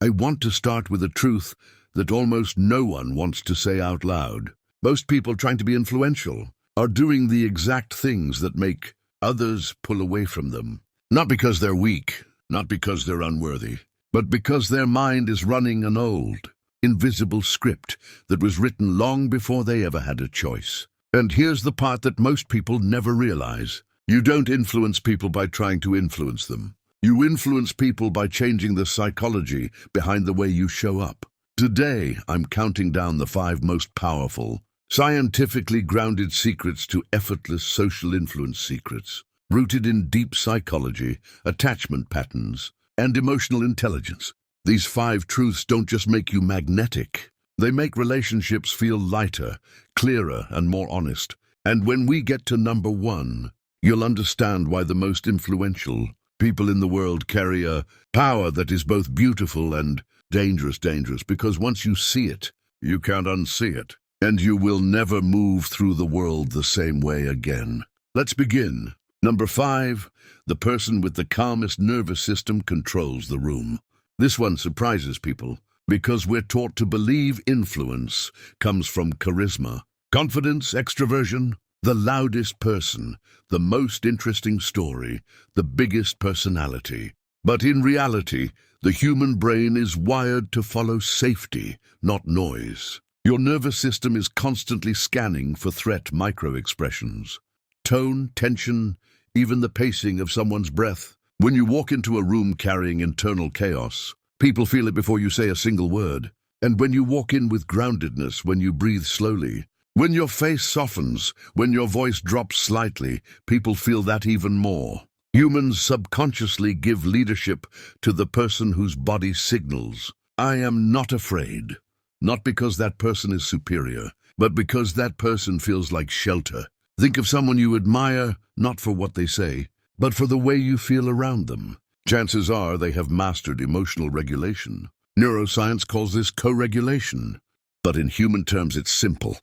I want to start with a truth that almost no one wants to say out loud. Most people trying to be influential are doing the exact things that make others pull away from them. Not because they're weak, not because they're unworthy, but because their mind is running an old, invisible script that was written long before they ever had a choice. And here's the part that most people never realize. You don't influence people by trying to influence them. You influence people by changing the psychology behind the way you show up. Today, I'm counting down the 5 most powerful, scientifically grounded secrets to effortless social influence secrets, rooted in deep psychology, attachment patterns, and emotional intelligence. These 5 truths don't just make you magnetic. They make relationships feel lighter, clearer, and more honest. And when we get to number 1, you'll understand why the most influential people in the world carry a power that is both beautiful and dangerous, because once you see it, you can't unsee it, and you will never move through the world the same way again. Let's begin. Number 5, the person with the calmest nervous system controls the room. This one surprises people because we're taught to believe influence comes from charisma, confidence, extroversion, the loudest person, the most interesting story, the biggest personality. But in reality, the human brain is wired to follow safety, not noise. Your nervous system is constantly scanning for threat micro-expressions. Tone, tension, even the pacing of someone's breath. When you walk into a room carrying internal chaos, people feel it before you say a single word. And when you walk in with groundedness, when you breathe slowly, when your face softens, when your voice drops slightly, people feel that even more. Humans subconsciously give leadership to the person whose body signals, "I am not afraid." Not because that person is superior, but because that person feels like shelter. Think of someone you admire, not for what they say, but for the way you feel around them. Chances are they have mastered emotional regulation. Neuroscience calls this co-regulation, but in human terms it's simple.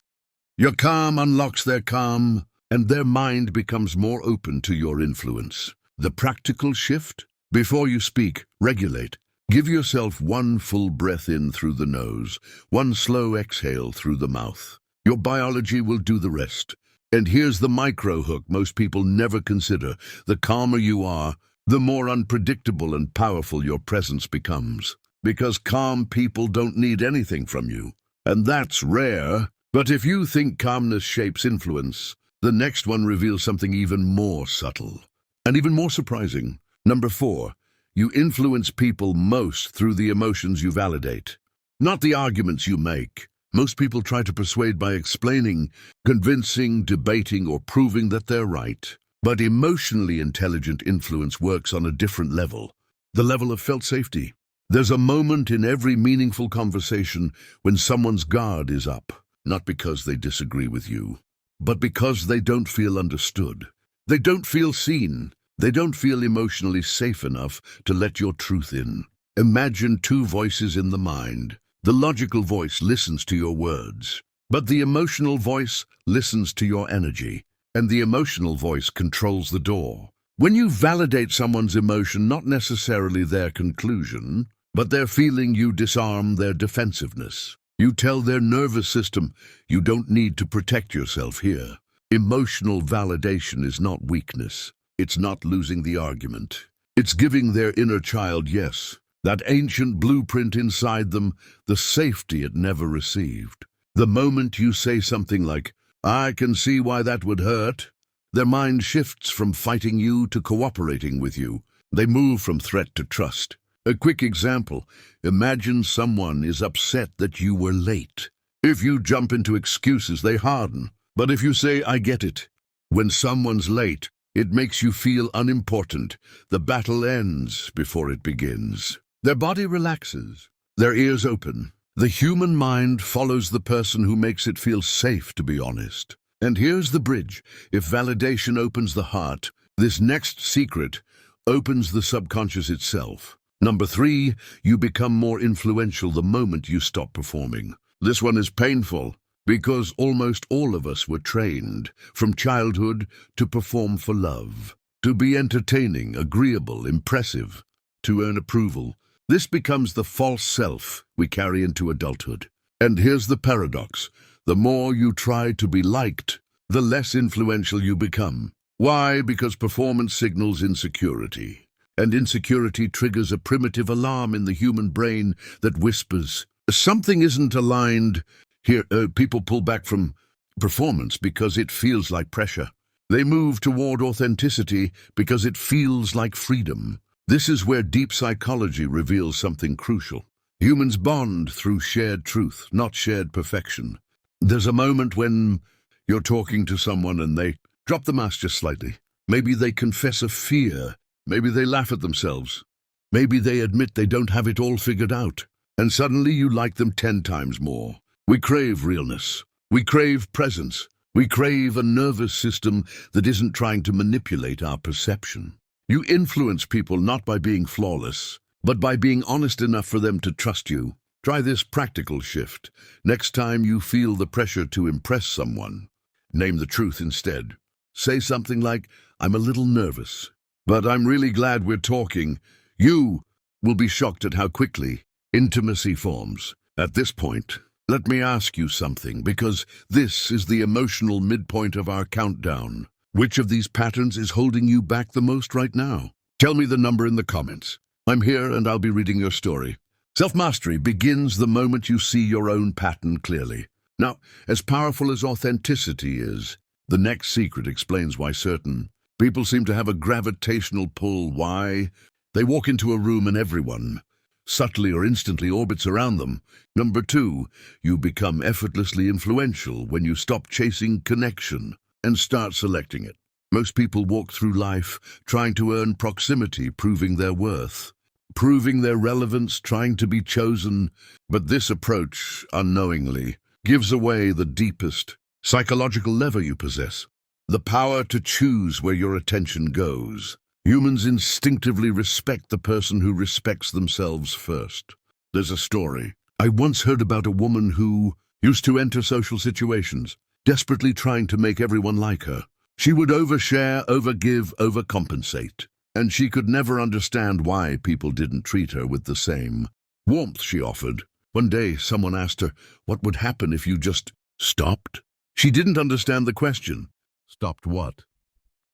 Your calm unlocks their calm, and their mind becomes more open to your influence. The practical shift? Before you speak, regulate. Give yourself 1 full breath in through the nose, 1 slow exhale through the mouth. Your biology will do the rest. And here's the micro hook most people never consider. The calmer you are, the more unpredictable and powerful your presence becomes. Because calm people don't need anything from you. And that's rare. But if you think calmness shapes influence, the next one reveals something even more subtle and even more surprising. Number 4, you influence people most through the emotions you validate, not the arguments you make. Most people try to persuade by explaining, convincing, debating, or proving that they're right. But emotionally intelligent influence works on a different level, the level of felt safety. There's a moment in every meaningful conversation when someone's guard is up. Not because they disagree with you, but because they don't feel understood. They don't feel seen. They don't feel emotionally safe enough to let your truth in. Imagine 2 voices in the mind. The logical voice listens to your words, but the emotional voice listens to your energy, and the emotional voice controls the door. When you validate someone's emotion, not necessarily their conclusion, but their feeling, you disarm their defensiveness. You tell their nervous system, you don't need to protect yourself here. Emotional validation is not weakness. It's not losing the argument. It's giving their inner child, yes, that ancient blueprint inside them, the safety it never received. The moment you say something like, "I can see why that would hurt," their mind shifts from fighting you to cooperating with you. They move from threat to trust. A quick example, imagine someone is upset that you were late. If you jump into excuses, they harden. But if you say, "I get it," when someone's late, it makes you feel unimportant. The battle ends before it begins. Their body relaxes, their ears open. The human mind follows the person who makes it feel safe to be honest. And here's the bridge. If validation opens the heart, this next secret opens the subconscious itself. Number 3, you become more influential the moment you stop performing. This one is painful because almost all of us were trained from childhood to perform for love, to be entertaining, agreeable, impressive, to earn approval. This becomes the false self we carry into adulthood. And here's the paradox. The more you try to be liked, the less influential you become. Why? Because performance signals insecurity. And insecurity triggers a primitive alarm in the human brain that whispers, something isn't aligned here. People pull back from performance because it feels like pressure. They move toward authenticity because it feels like freedom. This is where deep psychology reveals something crucial. Humans bond through shared truth, not shared perfection. There's a moment when you're talking to someone and they drop the mask just slightly. Maybe they confess a fear. Maybe they laugh at themselves. Maybe they admit they don't have it all figured out. And suddenly you like them 10 times more. We crave realness. We crave presence. We crave a nervous system that isn't trying to manipulate our perception. You influence people not by being flawless, but by being honest enough for them to trust you. Try this practical shift. Next time you feel the pressure to impress someone, name the truth instead. Say something like, I'm a little nervous, but I'm really glad we're talking. You will be shocked at how quickly intimacy forms. At this point, let me ask you something, because this is the emotional midpoint of our countdown. Which of these patterns is holding you back the most right now? Tell me the number in the comments. I'm here and I'll be reading your story. Self-mastery begins the moment you see your own pattern clearly. Now, as powerful as authenticity is, the next secret explains why certain people seem to have a gravitational pull. Why? They walk into a room and everyone, subtly or instantly, orbits around them. Number 2, you become effortlessly influential when you stop chasing connection and start selecting it. Most people walk through life trying to earn proximity, proving their worth, proving their relevance, trying to be chosen. But this approach, unknowingly, gives away the deepest psychological lever you possess, the power to choose where your attention goes. Humans instinctively respect the person who respects themselves first. There's a story I once heard about a woman who used to enter social situations, desperately trying to make everyone like her. She would overshare, overgive, overcompensate, and she could never understand why people didn't treat her with the same warmth she offered. One day, someone asked her, what would happen if you just stopped? She didn't understand the question. Stopped what?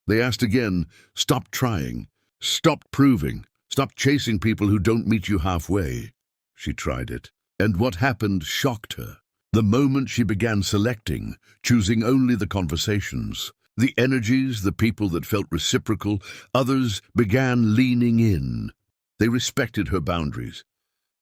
They asked again, stop trying, stop proving, stop chasing people who don't meet you halfway. She tried it, and what happened shocked her. The moment she began selecting, choosing only the conversations, the energies, the people that felt reciprocal, others began leaning in. They respected her boundaries.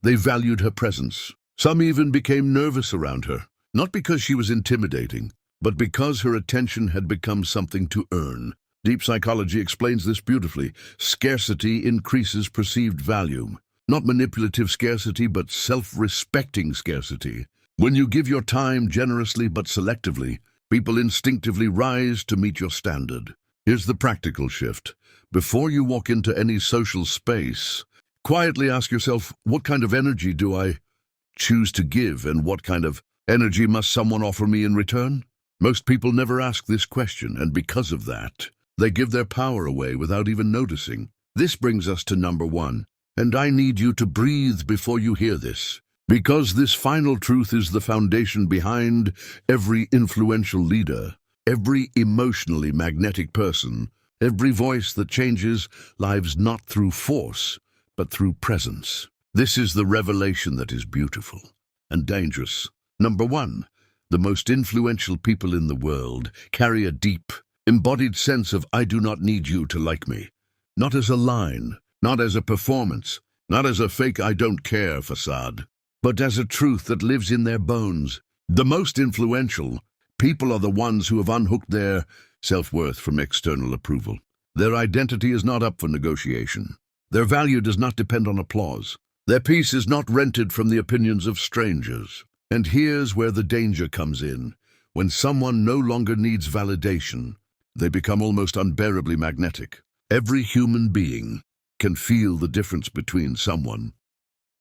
They valued her presence. Some even became nervous around her, not because she was intimidating, but because her attention had become something to earn. Deep psychology explains this beautifully. Scarcity increases perceived value. Not manipulative scarcity, but self-respecting scarcity. When you give your time generously but selectively, people instinctively rise to meet your standard. Here's the practical shift. Before you walk into any social space, quietly ask yourself, what kind of energy do I choose to give, and what kind of energy must someone offer me in return? Most people never ask this question, and because of that, they give their power away without even noticing. This brings us to number 1, and I need you to breathe before you hear this, because this final truth is the foundation behind every influential leader, every emotionally magnetic person, every voice that changes lives not through force, but through presence. This is the revelation that is beautiful and dangerous. Number 1, the most influential people in the world carry a deep, embodied sense of I do not need you to like me. Not as a line, not as a performance, not as a fake I don't care facade, but as a truth that lives in their bones. The most influential people are the ones who have unhooked their self-worth from external approval. Their identity is not up for negotiation. Their value does not depend on applause. Their peace is not rented from the opinions of strangers. And here's where the danger comes in. When someone no longer needs validation, they become almost unbearably magnetic. Every human being can feel the difference between someone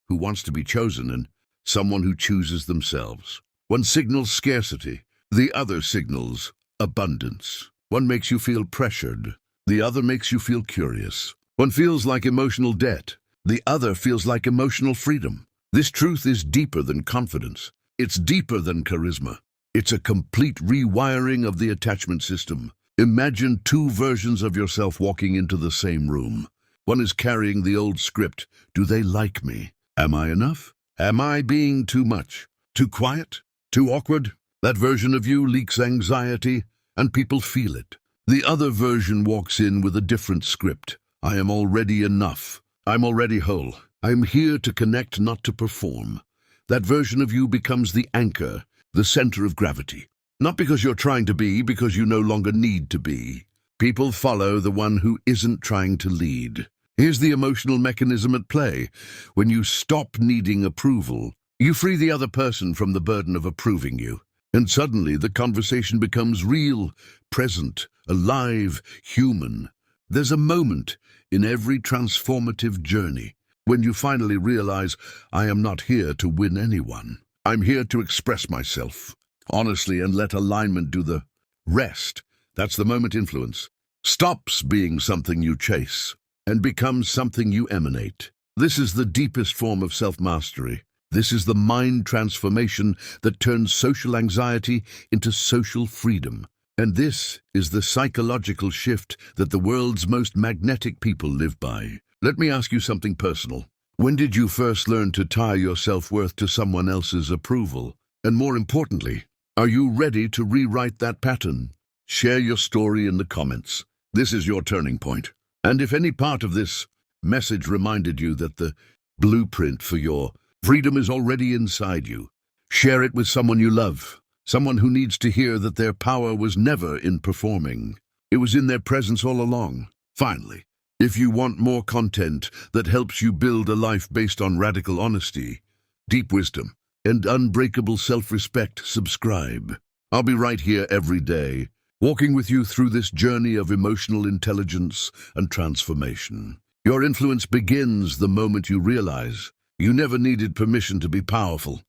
who wants to be chosen and someone who chooses themselves. One signals scarcity, the other signals abundance. One makes you feel pressured, the other makes you feel curious. One feels like emotional debt, The other feels like emotional freedom. This truth is deeper than confidence. It's deeper than charisma. It's a complete rewiring of the attachment system. Imagine two versions of yourself walking into the same room. One is carrying the old script. Do they like me? Am I enough? Am I being too much? Too quiet? Too awkward? That version of you leaks anxiety, and people feel it. The other version walks in with a different script. I am already enough. I'm already whole. I'm here to connect, not to perform. That version of you becomes the anchor, the center of gravity. Not because you're trying to be, because you no longer need to be. People follow the one who isn't trying to lead. Here's the emotional mechanism at play. When you stop needing approval, you free the other person from the burden of approving you. And suddenly the conversation becomes real, present, alive, human. There's a moment in every transformative journey when you finally realize, I am not here to win anyone. I'm here to express myself honestly and let alignment do the rest. That's the moment influence stops being something you chase and becomes something you emanate. This is the deepest form of self-mastery. This is the mind transformation that turns social anxiety into social freedom. And this is the psychological shift that the world's most magnetic people live by. Let me ask you something personal. When did you first learn to tie your self-worth to someone else's approval? And more importantly, are you ready to rewrite that pattern? Share your story in the comments. This is your turning point. And if any part of this message reminded you that the blueprint for your freedom is already inside you, share it with someone you love, someone who needs to hear that their power was never in performing. It was in their presence all along. Finally, if you want more content that helps you build a life based on radical honesty, deep wisdom, and unbreakable self-respect, subscribe. I'll be right here every day, walking with you through this journey of emotional intelligence and transformation. Your influence begins the moment you realize you never needed permission to be powerful.